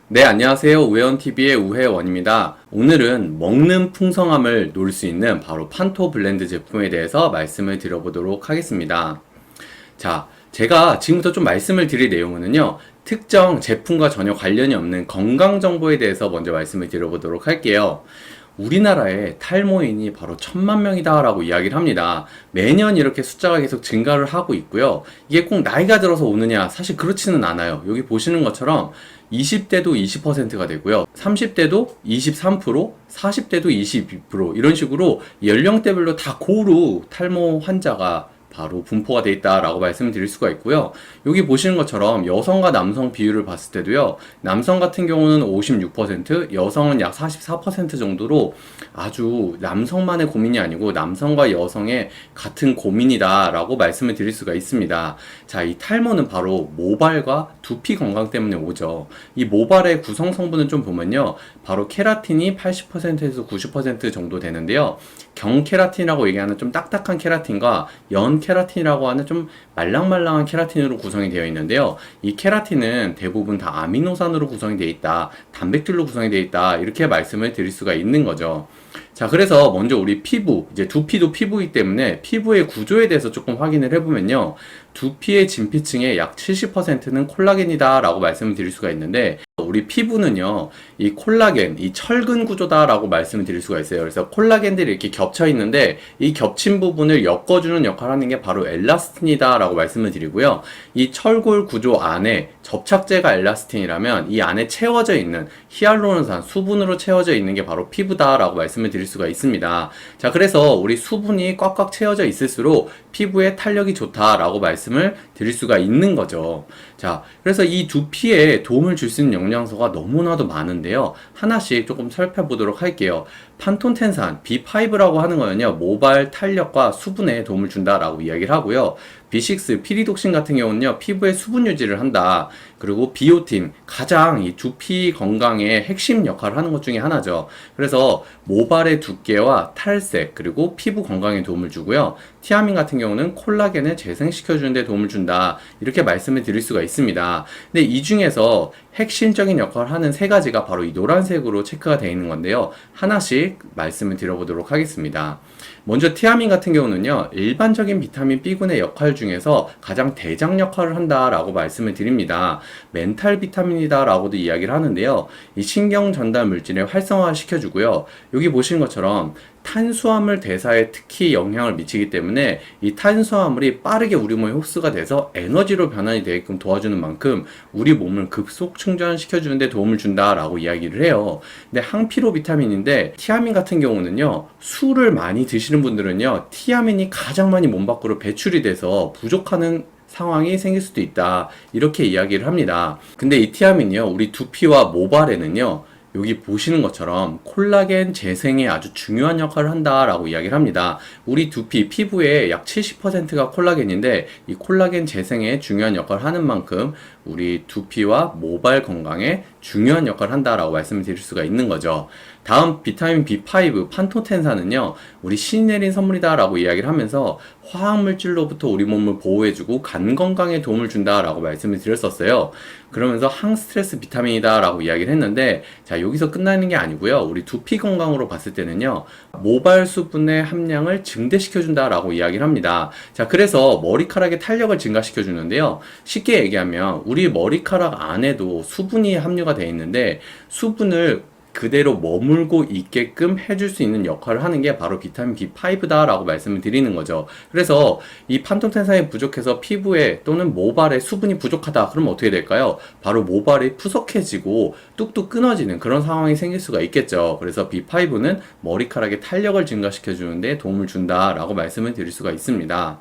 네, 안녕하세요. 우회원TV의 우회원입니다. 오늘은 먹는 풍성함을 노릴 수 있는 바로 판토 블렌드 제품에 대해서 말씀을 드려보도록 하겠습니다. 자, 제가 지금부터 좀 말씀을 드릴 내용은요, 특정 제품과 전혀 관련이 없는 건강 정보에 대해서 먼저 말씀을 드려보도록 할게요. 우리나라의 탈모인이 바로 1,000만 명이다 라고 이야기를 합니다. 매년 이렇게 숫자가 계속 증가를 하고 있고요. 이게 꼭 나이가 들어서 오느냐? 사실 그렇지는 않아요. 여기 보시는 것처럼 20대도 20%가 되고요. 30대도 23%, 40대도 22% 이런 식으로 연령대별로 다 고루 탈모 환자가 바로 분포가 돼 있다라고 말씀을 드릴 수가 있고요. 여기 보시는 것처럼 여성과 남성 비율을 봤을 때도요. 남성 같은 경우는 56%, 여성은 약 44% 정도로 아주 남성만의 고민이 아니고 남성과 여성의 같은 고민이다라고 말씀을 드릴 수가 있습니다. 자, 이 탈모는 바로 모발과 두피 건강 때문에 오죠. 이 모발의 구성 성분은 좀 보면요. 바로 케라틴이 80%에서 90% 정도 되는데요. 경케라틴이라고 얘기하는 좀 딱딱한 케라틴과 연케라틴이라고 하는 좀 말랑말랑한 케라틴으로 구성이 되어 있는데요. 이 케라틴은 대부분 다 아미노산으로 구성이 되어 있다, 단백질로 구성이 되어 있다, 이렇게 말씀을 드릴 수가 있는 거죠. 자, 그래서 먼저 우리 피부, 이제 두피도 피부이기 때문에 피부의 구조에 대해서 조금 확인을 해보면요. 두피의 진피층의 약 70%는 콜라겐이다 라고 말씀을 드릴 수가 있는데, 우리 피부는요, 이 콜라겐, 이 철근 구조다라고 말씀을 드릴 수가 있어요. 그래서 콜라겐들이 이렇게 겹쳐 있는데, 이 겹친 부분을 엮어주는 역할을 하는 게 바로 엘라스틴이다라고 말씀을 드리고요. 이 철골 구조 안에 접착제가 엘라스틴이라면, 이 안에 채워져 있는 히알루론산, 수분으로 채워져 있는 게 바로 피부다라고 말씀을 드릴 수가 있습니다. 자, 그래서 우리 수분이 꽉꽉 채워져 있을수록 피부에 탄력이 좋다라고 말씀을 드릴 수가 있는 거죠. 자, 그래서 이 두피에 도움을 줄 수 있는 영양소가 너무나도 많은데요. 하나씩 조금 살펴보도록 할게요. 판톤텐산, B5라고 하는 거는요, 모발 탄력과 수분에 도움을 준다라고 이야기를 하고요. B6, 피리독신 같은 경우는요, 피부의 수분 유지를 한다. 그리고 비오틴, 가장 이 두피 건강의 핵심 역할을 하는 것 중에 하나죠. 그래서 모발의 두께와 탈색, 그리고 피부 건강에 도움을 주고요. 티아민 같은 경우는 콜라겐을 재생시켜주는 데 도움을 준다. 이렇게 말씀을 드릴 수가 있습니다. 근데 이 중에서 핵심적인 역할을 하는 세 가지가 바로 이 노란색으로 체크가 되어 있는 건데요. 하나씩 말씀을 드려보도록 하겠습니다. 먼저 티아민 같은 경우는요, 일반적인 비타민 B군의 역할 중에서 가장 대장 역할을 한다라고 말씀을 드립니다. 멘탈 비타민이다라고도 이야기를 하는데요. 이 신경 전달 물질을 활성화 시켜주고요. 여기 보시는 것처럼 탄수화물 대사에 특히 영향을 미치기 때문에 이 탄수화물이 빠르게 우리 몸에 흡수가 돼서 에너지로 변환이 되게끔 도와주는 만큼 우리 몸을 급속 충전시켜주는 데 도움을 준다라고 이야기를 해요. 근데 항피로 비타민인데 티아민 같은 경우는요, 술을 많이 드시는 분들은요, 티아민이 가장 많이 몸 밖으로 배출이 돼서 부족하는 상황이 생길 수도 있다, 이렇게 이야기를 합니다. 근데 이 티아민이요, 우리 두피와 모발에는요, 여기 보시는 것처럼 콜라겐 재생에 아주 중요한 역할을 한다라고 이야기를 합니다. 우리 두피, 피부의 약 70%가 콜라겐인데 이 콜라겐 재생에 중요한 역할을 하는 만큼 우리 두피와 모발 건강에 중요한 역할을 한다라고 말씀을 드릴 수가 있는 거죠. 다음 비타민 B5, 판토텐산은요, 우리 신이 내린 선물이다라고 이야기를 하면서 화학물질로부터 우리 몸을 보호해주고 간 건강에 도움을 준다라고 말씀을 드렸었어요. 그러면서 항스트레스 비타민이다라고 이야기를 했는데, 자, 여기서 끝나는 게 아니고요. 우리 두피 건강으로 봤을 때는요, 모발 수분의 함량을 증대시켜준다라고 이야기를 합니다. 자, 그래서 머리카락의 탄력을 증가시켜주는데요. 쉽게 얘기하면 우리 머리카락 안에도 수분이 함유가 되어 있는데 수분을 그대로 머물고 있게끔 해줄 수 있는 역할을 하는 게 바로 비타민 B5다라고 말씀을 드리는 거죠. 그래서 이 판톤텐산이 부족해서 피부에 또는 모발에 수분이 부족하다. 그러면 어떻게 될까요? 바로 모발이 푸석해지고 뚝뚝 끊어지는 그런 상황이 생길 수가 있겠죠. 그래서 B5는 머리카락의 탄력을 증가시켜 주는데 도움을 준다라고 말씀을 드릴 수가 있습니다.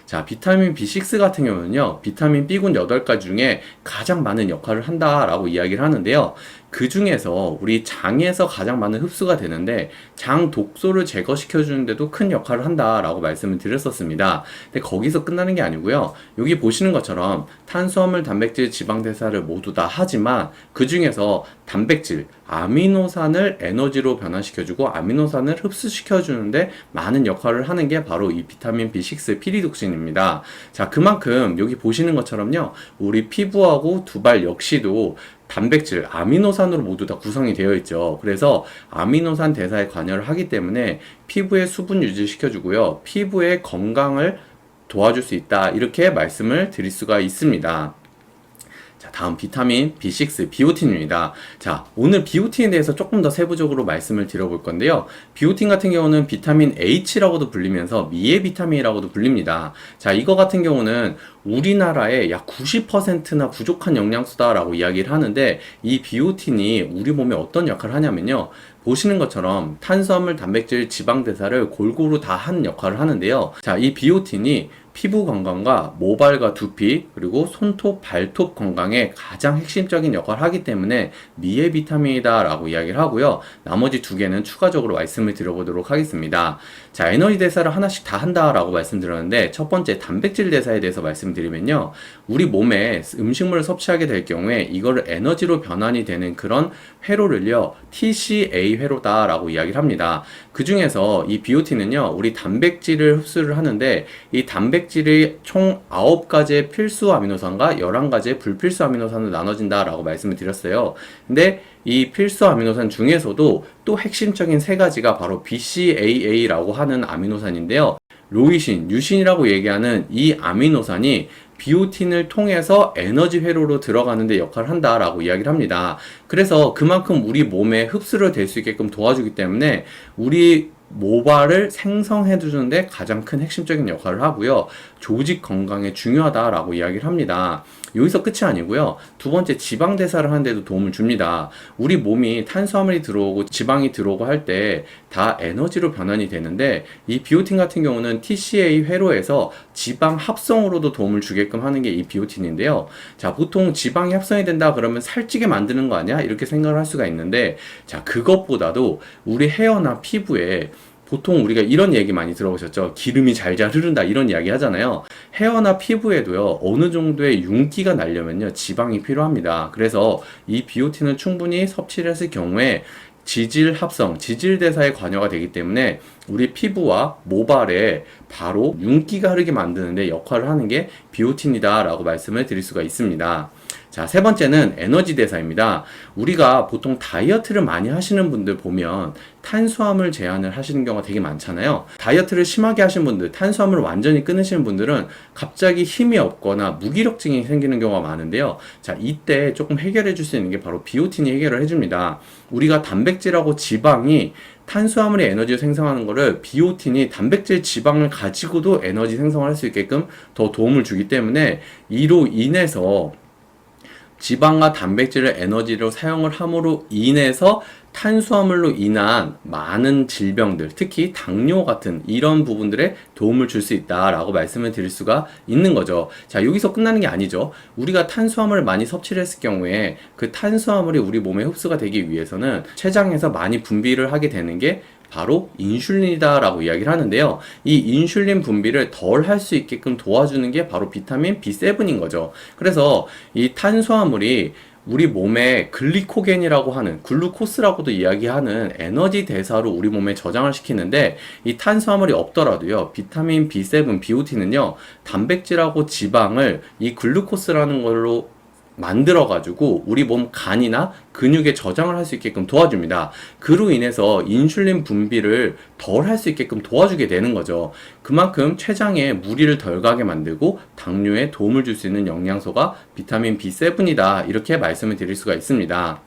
자, 비타민 B6 같은 경우는요, 비타민 B군 8가지 중에 가장 많은 역할을 한다라고 이야기를 하는데요. 그 중에서 우리 장에서 가장 많은 흡수가 되는데 장 독소를 제거시켜 주는데도 큰 역할을 한다라고 말씀을 드렸었습니다. 근데 거기서 끝나는 게 아니고요. 여기 보시는 것처럼 탄수화물, 단백질, 지방 대사를 모두 다 하지만 그 중에서 단백질, 아미노산을 에너지로 변화시켜주고 아미노산을 흡수시켜주는데 많은 역할을 하는 게 바로 이 비타민 B6 피리독신입니다. 자, 그만큼 여기 보시는 것처럼요, 우리 피부하고 두발 역시도 단백질, 아미노산으로 모두 다 구성이 되어 있죠. 그래서 아미노산 대사에 관여를 하기 때문에 피부의 수분 유지를 시켜주고요. 피부의 건강을 도와줄 수 있다. 이렇게 말씀을 드릴 수가 있습니다. 자, 다음 비타민 B6, 비오틴입니다. 자, 오늘 비오틴에 대해서 조금 더 세부적으로 말씀을 드려볼 건데요. 비오틴 같은 경우는 비타민 H라고도 불리면서 미의 비타민이라고도 불립니다. 자, 이거 같은 경우는 우리나라의 약 90%나 부족한 영양소다라고 이야기를 하는데, 이 비오틴이 우리 몸에 어떤 역할을 하냐면요. 보시는 것처럼 탄수화물, 단백질, 지방 대사를 골고루 다 하는 역할을 하는데요. 자, 이 비오틴이 피부 건강과 모발과 두피, 그리고 손톱, 발톱 건강에 가장 핵심적인 역할을 하기 때문에 미의 비타민이다 라고 이야기를 하고요. 나머지 두 개는 추가적으로 말씀을 드려보도록 하겠습니다. 자, 에너지 대사를 하나씩 다 한다 라고 말씀드렸는데, 첫 번째 단백질 대사에 대해서 말씀드리면요. 우리 몸에 음식물을 섭취하게 될 경우에 이거를 에너지로 변환이 되는 그런 회로를요, TCA 회로다 라고 이야기를 합니다. 그 중에서 이 비오틴은요, 우리 단백질을 흡수를 하는데, 이 단백질이 총 9가지의 필수 아미노산과 11가지의 불필수 아미노산으로 나눠진다 라고 말씀을 드렸어요. 근데 이 필수 아미노산 중에서도 또 핵심적인 3가지가 바로 BCAA라고 하는 아미노산인데요. 로이신, 유신이라고 얘기하는 이 아미노산이 비오틴을 통해서 에너지 회로로 들어가는 데 역할을 한다라고 이야기를 합니다. 그래서 그만큼 우리 몸에 흡수를 될 수 있게끔 도와주기 때문에 우리 모발을 생성해 주는데 가장 큰 핵심적인 역할을 하고요. 조직 건강에 중요하다라고 이야기를 합니다. 여기서 끝이 아니고요. 두 번째, 지방 대사를 하는 데도 도움을 줍니다. 우리 몸이 탄수화물이 들어오고 지방이 들어오고 할 때 다 에너지로 변환이 되는데, 이 비오틴 같은 경우는 TCA 회로에서 지방 합성으로도 도움을 주게끔 하는 게 이 비오틴인데요. 자, 보통 지방이 합성이 된다 그러면 살찌게 만드는 거 아니야? 이렇게 생각을 할 수가 있는데, 자, 그것보다도 우리 헤어나 피부에 보통 우리가 이런 얘기 많이 들어보셨죠? 기름이 잘잘 흐른다 이런 이야기 하잖아요. 헤어나 피부에도요, 어느 정도의 윤기가 나려면요, 지방이 필요합니다. 그래서 이 비오틴을 충분히 섭취를 했을 경우에 지질 합성, 지질 대사에 관여가 되기 때문에 우리 피부와 모발에 바로 윤기가 흐르게 만드는데 역할을 하는 게 비오틴이다 라고 말씀을 드릴 수가 있습니다. 자, 세 번째는 에너지 대사입니다. 우리가 보통 다이어트를 많이 하시는 분들 보면 탄수화물 제한을 하시는 경우가 되게 많잖아요. 다이어트를 심하게 하신 분들, 탄수화물을 완전히 끊으시는 분들은 갑자기 힘이 없거나 무기력증이 생기는 경우가 많은데요. 자, 이때 조금 해결해 줄 수 있는 게 바로 비오틴이 해결을 해줍니다. 우리가 단백질하고 지방이 탄수화물의 에너지를 생성하는 거를 비오틴이 단백질 지방을 가지고도 에너지 생성을 할 수 있게끔 더 도움을 주기 때문에 이로 인해서 지방과 단백질을 에너지로 사용을 함으로 인해서 탄수화물로 인한 많은 질병들, 특히 당뇨 같은 이런 부분들에 도움을 줄 수 있다라고 말씀을 드릴 수가 있는 거죠. 자, 여기서 끝나는 게 아니죠. 우리가 탄수화물을 많이 섭취를 했을 경우에 그 탄수화물이 우리 몸에 흡수가 되기 위해서는 췌장에서 많이 분비를 하게 되는 게 바로 인슐린이다 라고 이야기를 하는데요. 이 인슐린 분비를 덜 할 수 있게끔 도와주는 게 바로 비타민 B7인 거죠. 그래서 이 탄수화물이 우리 몸에 글리코겐이라고 하는, 글루코스라고도 이야기하는 에너지 대사로 우리 몸에 저장을 시키는데, 이 탄수화물이 없더라도요, 비타민 B7, 비오틴은요, 단백질하고 지방을 이 글루코스라는 걸로 만들어가지고 우리 몸 간이나 근육에 저장을 할 수 있게끔 도와줍니다. 그로 인해서 인슐린 분비를 덜 할 수 있게끔 도와주게 되는 거죠. 그만큼 췌장에 무리를 덜 가게 만들고 당뇨에 도움을 줄 수 있는 영양소가 비타민 B7이다. 이렇게 말씀을 드릴 수가 있습니다.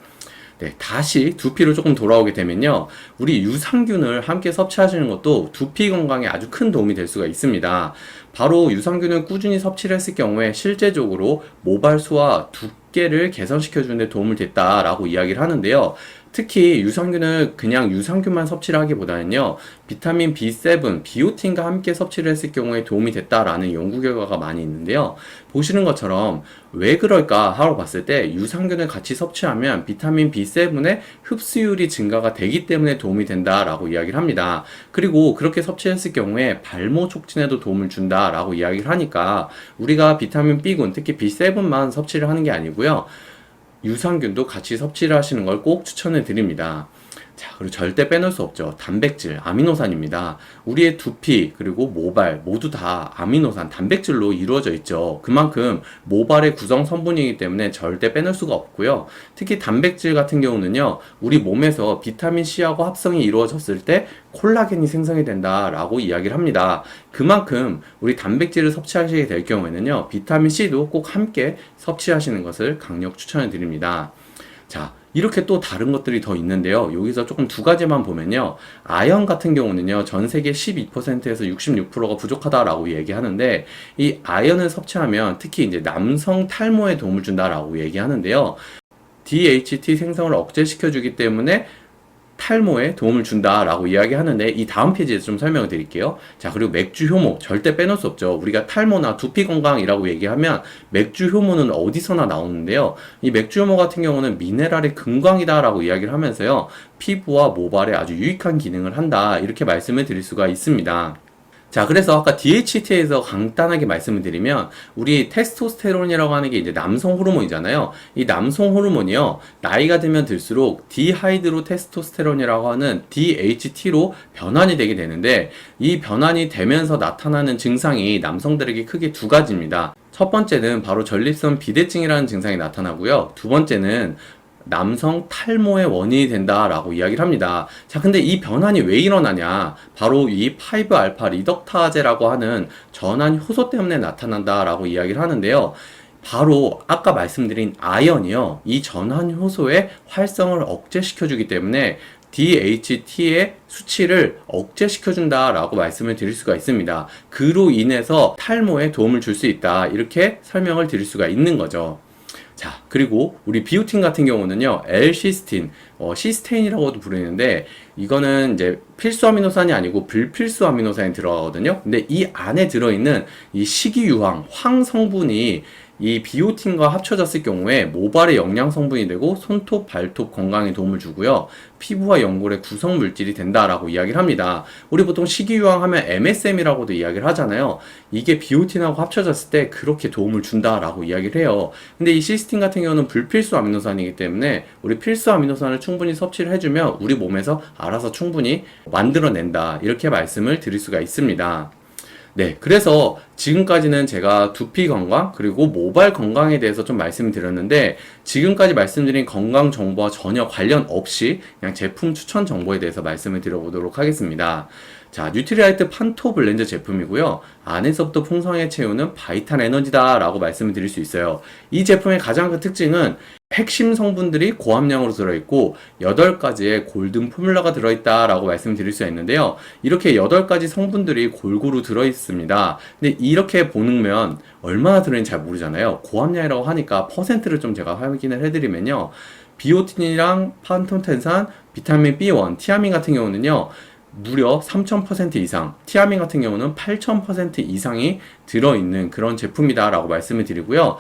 네, 다시 두피로 조금 돌아오게 되면요, 우리 유산균을 함께 섭취하시는 것도 두피 건강에 아주 큰 도움이 될 수가 있습니다. 바로 유산균을 꾸준히 섭취를 했을 경우에 실제적으로 모발수와 두께를 개선시켜주는 데 도움을 됐다라고 이야기를 하는데요. 특히 유산균을 그냥 유산균만 섭취를 하기보다는요, 비타민 B7, 비오틴과 함께 섭취를 했을 경우에 도움이 됐다라는 연구 결과가 많이 있는데요. 보시는 것처럼 왜 그럴까 하고 봤을 때 유산균을 같이 섭취하면 비타민 B7의 흡수율이 증가가 되기 때문에 도움이 된다라고 이야기를 합니다. 그리고 그렇게 섭취했을 경우에 발모 촉진에도 도움을 준다라고 이야기를 하니까 우리가 비타민 B군, 특히 B7만 섭취를 하는 게 아니고요, 유산균도 같이 섭취를 하시는 걸 꼭 추천을 드립니다. 자, 그리고 절대 빼놓을 수 없죠. 단백질, 아미노산입니다. 우리의 두피, 그리고 모발, 모두 다 아미노산, 단백질로 이루어져 있죠. 그만큼 모발의 구성 성분이기 때문에 절대 빼놓을 수가 없고요. 특히 단백질 같은 경우는요, 우리 몸에서 비타민C하고 합성이 이루어졌을 때 콜라겐이 생성이 된다라고 이야기를 합니다. 그만큼 우리 단백질을 섭취하시게 될 경우에는요, 비타민C도 꼭 함께 섭취하시는 것을 강력 추천을 드립니다. 자, 이렇게 또 다른 것들이 더 있는데요. 여기서 조금 두 가지만 보면요. 아연 같은 경우는요, 전 세계 12%에서 66%가 부족하다라고 얘기하는데, 이 아연을 섭취하면 특히 이제 남성 탈모에 도움을 준다라고 얘기하는데요. DHT 생성을 억제시켜주기 때문에 탈모에 도움을 준다라고 이야기하는데, 이 다음 페이지에서 좀 설명을 드릴게요. 자, 그리고 맥주 효모 절대 빼놓을 수 없죠. 우리가 탈모나 두피 건강이라고 얘기하면 맥주 효모는 어디서나 나오는데요. 이 맥주 효모 같은 경우는 미네랄의 금광이다라고 이야기를 하면서요, 피부와 모발에 아주 유익한 기능을 한다, 이렇게 말씀을 드릴 수가 있습니다. 자, 그래서 아까 DHT에서 간단하게 말씀을 드리면, 우리 테스토스테론이라고 하는 게 이제 남성 호르몬이잖아요. 이 남성 호르몬이요, 나이가 들면 들수록 디하이드로 테스토스테론이라고 하는 DHT로 변환이 되게 되는데, 이 변환이 되면서 나타나는 증상이 남성들에게 크게 두 가지입니다. 첫 번째는 바로 전립선 비대증이라는 증상이 나타나고요. 두 번째는 남성 탈모의 원인이 된다라고 이야기를 합니다. 자, 근데 이 변환이 왜 일어나냐? 바로 이 5알파 리덕타제라고 하는 전환 효소 때문에 나타난다라고 이야기를 하는데요. 바로 아까 말씀드린 아연이요, 이 전환 효소의 활성을 억제시켜주기 때문에 DHT의 수치를 억제시켜준다라고 말씀을 드릴 수가 있습니다. 그로 인해서 탈모에 도움을 줄 수 있다, 이렇게 설명을 드릴 수가 있는 거죠. 자, 그리고 우리 비오틴 같은 경우는요, L-시스틴, 시스테인이라고도 부르는데, 이거는 이제 필수 아미노산이 아니고 불필수 아미노산이 들어가거든요. 근데 이 안에 들어있는 이 식이유황, 황 성분이 이 비오틴과 합쳐졌을 경우에 모발의 영양 성분이 되고 손톱, 발톱 건강에 도움을 주고요. 피부와 연골의 구성 물질이 된다라고 이야기를 합니다. 우리 보통 식이유황 하면 MSM이라고도 이야기를 하잖아요. 이게 비오틴하고 합쳐졌을 때 그렇게 도움을 준다라고 이야기를 해요. 근데 이 시스틴 같은 경우는 불필수 아미노산이기 때문에 우리 필수 아미노산을 충분히 섭취를 해주면 우리 몸에서 알아서 충분히 만들어낸다, 이렇게 말씀을 드릴 수가 있습니다. 네, 그래서 지금까지는 제가 두피 건강 그리고 모발 건강에 대해서 좀 말씀을 드렸는데, 지금까지 말씀드린 건강 정보와 전혀 관련 없이 그냥 제품 추천 정보에 대해서 말씀을 드려보도록 하겠습니다. 자, 뉴트리라이트 판토 블렌드 제품이고요. 안에서부터 풍성하게 채우는 바이탈 에너지다 라고 말씀을 드릴 수 있어요. 이 제품의 가장 큰 특징은 핵심 성분들이 고함량으로 들어있고 8가지의 골든 포뮬러가 들어있다 라고 말씀드릴 수 있는데요. 이렇게 8가지 성분들이 골고루 들어있습니다. 근데 이렇게 보면 얼마나 들어있는지 잘 모르잖아요. 고함량이라고 하니까 퍼센트를 좀 제가 확인을 해드리면요, 비오틴이랑 판톤텐산, 비타민 B1, 티아민 같은 경우는요, 무려 3000% 이상, 티아민 같은 경우는 8000% 이상이 들어있는 그런 제품이다 라고 말씀을 드리고요.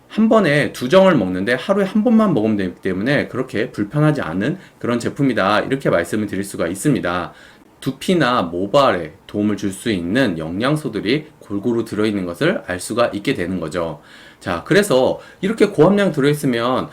한 번에 2정을 먹는데 하루에 한 번만 먹으면 되기 때문에 그렇게 불편하지 않은 그런 제품이다, 이렇게 말씀을 드릴 수가 있습니다. 두피나 모발에 도움을 줄 수 있는 영양소들이 골고루 들어있는 것을 알 수가 있게 되는 거죠. 자, 그래서 이렇게 고함량 들어있으면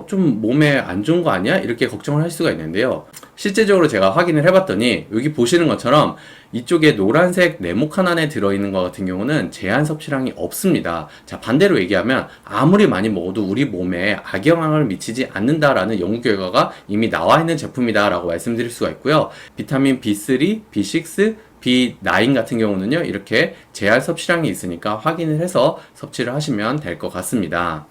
좀 몸에 안 좋은 거 아니야? 이렇게 걱정을 할 수가 있는데요. 실제적으로 제가 확인을 해봤더니 여기 보시는 것처럼 이쪽에 노란색 네모칸 안에 들어있는 것 같은 경우는 제한 섭취량이 없습니다. 자, 반대로 얘기하면 아무리 많이 먹어도 우리 몸에 악영향을 미치지 않는다라는 연구 결과가 이미 나와 있는 제품이다 라고 말씀드릴 수가 있고요. 비타민 B3, B6, B9 같은 경우는요, 이렇게 제한 섭취량이 있으니까 확인을 해서 섭취를 하시면 될 것 같습니다.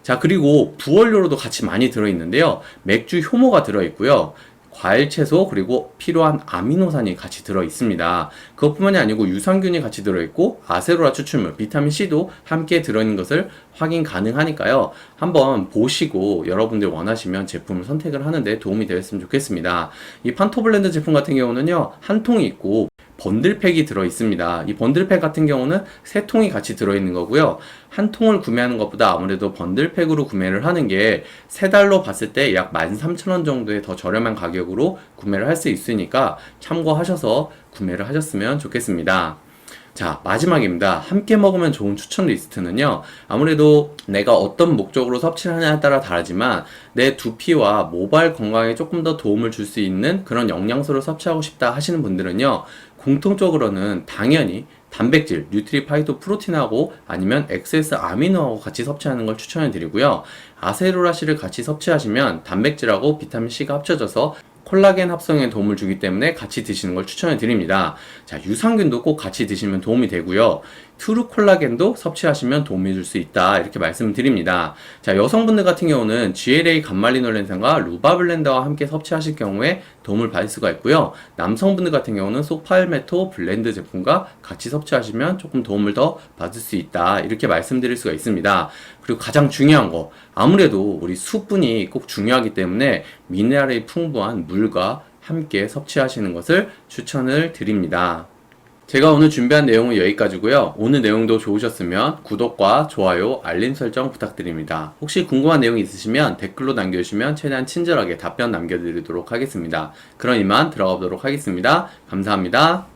자, 그리고 부원료로도 같이 많이 들어있는데요. 맥주 효모가 들어있고요. 과일, 채소, 그리고 필요한 아미노산이 같이 들어있습니다. 그것뿐만이 아니고 유산균이 같이 들어있고 아세로라 추출물, 비타민C도 함께 들어있는 것을 확인 가능하니까요. 한번 보시고 여러분들 원하시면 제품을 선택을 하는데 도움이 되었으면 좋겠습니다. 이 판토블렌드 제품 같은 경우는요, 한 통이 있고 번들팩이 들어있습니다. 이 번들팩 같은 경우는 3통이 같이 들어있는 거고요. 한 통을 구매하는 것보다 아무래도 번들팩으로 구매를 하는 게 3달러 봤을 때 약 13,000원 정도의 더 저렴한 가격으로 구매를 할 수 있으니까 참고하셔서 구매를 하셨으면 좋겠습니다. 자, 마지막입니다. 함께 먹으면 좋은 추천 리스트는요, 아무래도 내가 어떤 목적으로 섭취를 하냐에 따라 다르지만, 내 두피와 모발 건강에 조금 더 도움을 줄 수 있는 그런 영양소를 섭취하고 싶다 하시는 분들은요, 공통적으로는 당연히 단백질, 뉴트리파이토 프로틴하고 아니면 XS 아미노하고 같이 섭취하는 걸 추천해 드리고요. 아세로라씨를 같이 섭취하시면 단백질하고 비타민C가 합쳐져서 콜라겐 합성에 도움을 주기 때문에 같이 드시는 걸 추천해 드립니다. 자, 유산균도 꼭 같이 드시면 도움이 되고요. 트루 콜라겐도 섭취하시면 도움이 줄 수 있다. 이렇게 말씀을 드립니다. 자, 여성분들 같은 경우는 GLA 감말리놀렌산과 루바블렌더와 함께 섭취하실 경우에 도움을 받을 수가 있고요. 남성분들 같은 경우는 소팔메토 블렌드 제품과 같이 섭취하시면 조금 도움을 더 받을 수 있다. 이렇게 말씀드릴 수가 있습니다. 그리고 가장 중요한 거, 아무래도 우리 수분이 꼭 중요하기 때문에 미네랄이 풍부한 물과 함께 섭취하시는 것을 추천을 드립니다. 제가 오늘 준비한 내용은 여기까지고요. 오늘 내용도 좋으셨으면 구독과 좋아요, 알림 설정 부탁드립니다. 혹시 궁금한 내용이 있으시면 댓글로 남겨주시면 최대한 친절하게 답변 남겨드리도록 하겠습니다. 그럼 이만 들어가 보도록 하겠습니다. 감사합니다.